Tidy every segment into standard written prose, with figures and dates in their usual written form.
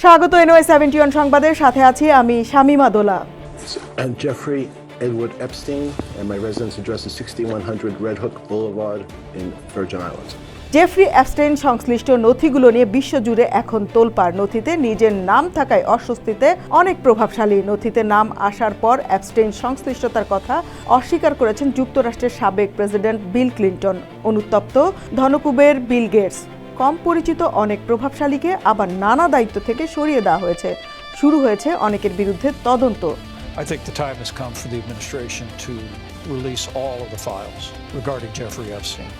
স্বাগত NY71 সংবাদের সাথে আছি আমি শামিমা দোলা। Jeffrey Edward Epstein and my residence address is 6100 Red Hook Boulevard in Virgin Islands. Jeffrey Epstein সংশ্লিষ্ট নথিগুলো নিয়ে বিশ্বজুড়ে এখন তোলপাড়। নথিতে নিজের নাম থাকায় অস্বস্তিতে অনেক প্রভাবশালী। নথিতে নাম আসার পর অ্যাপস্টেইন সংশ্লিষ্টতার কথা অস্বীকার করেছেন যুক্তরাষ্ট্রের সাবেক প্রেসিডেন্ট বিল ক্লিন্টন। অনুতপ্ত ধনকুবের বিল গেটস। কম পরিচিত অনেক প্রভাবশালীকে আবার নানা দায়িত্ব থেকে সরিয়ে দেওয়া হয়েছে। শুরু হয়েছে অনেকের বিরুদ্ধে তদন্ত। I think the time has come for the administration to release all of the files regarding Jeffrey Epstein.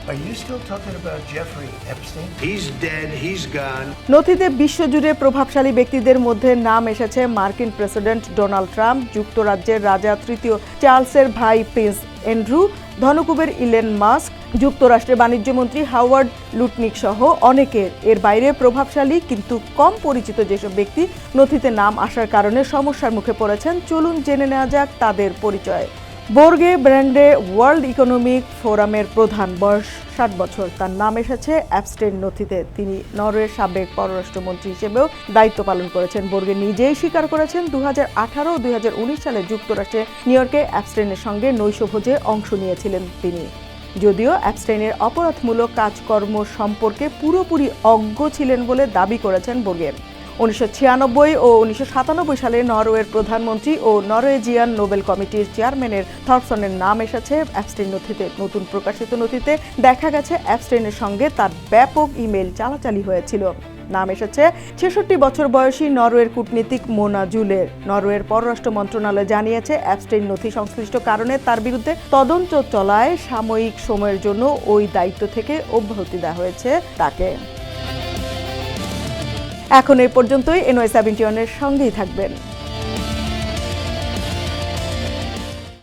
Are you still talking about Jeffrey Epstein? He's dead, he's gone. নথিতে বিশ্বজুড়ে প্রভাবশালী ব্যক্তিদের মধ্যে নাম এসেছে মার্কিন প্রেসিডেন্ট ডোনাল্ড ট্রাম্প, যুক্তরাজ্যের রাজা তৃতীয় চার্লসের ভাই প্রিন্স অ্যান্ড্রু, ধনকুবের ইলন মাস্ক, যুক্তরাষ্ট্রের বাণিজ্যমন্ত্রী হাওয়ার্ড লুটনিক সহ অনেকের। এর বাইরে প্রভাবশালী কিন্তু কম পরিচিত যেসব ব্যক্তি নথিতে নাম আসার কারণে সমস্যার মুখে পড়েছেন, চলুন জেনে নেওয়া যাক তাদের পরিচয়। বোর্গে ব্র্যান্ডে ওয়ার্ল্ড ইকোনমিক ফোরামের প্রধান, বয়স 60 বছর। তার নাম এসেছে অ্যাপস্টেইন নথিতে। তিনি নরওয়ের সাবেক পররাষ্ট্রমন্ত্রী হিসেবেও দায়িত্ব পালন করেছেন। বোর্গে নিজেই স্বীকার করেছেন 2018 ও 2019 সালে যুক্তরাষ্ট্রে নিউ ইয়র্কে অ্যাপস্টেইনের সঙ্গে নৈশভোজে অংশ নিয়েছিলেন তিনি। যদিও অ্যাপস্টেইনের অপরাধমূলক কাজকর্ম সম্পর্কে পুরোপুরি অজ্ঞ ছিলেন বলে দাবি করেছেন বোর্গের। 1996 ও 1997 সালে নরওয়ের প্রধানমন্ত্রী ও নরওয়েজিয়ান নোবেল কমিটির চেয়ারম্যানের থরসনের নাম এসেছে অ্যাপস্টেইন নথিতে। নতুন প্রকাশিত নথিতে দেখা গেছে অ্যাপস্টেইনের সঙ্গে তার ব্যাপক ইমেল চালাচালি হয়েছিল। নাম এসেছে 66 বছর বয়সী নরওয়ের কূটনীতিক মোনা জুলের। নরওয়ের পররাষ্ট্র মন্ত্রণালয় জানিয়েছে অ্যাপস্টেইন নথি সংশ্লিষ্ট কারণে তার বিরুদ্ধে তদন্ত চলায় সাময়িক সময়ের জন্য ওই দায়িত্ব থেকে অব্যাহতি দেওয়া হয়েছে তাকে। এখন এই পর্যন্তই। NY71 এর সঙ্গেই থাকবেন।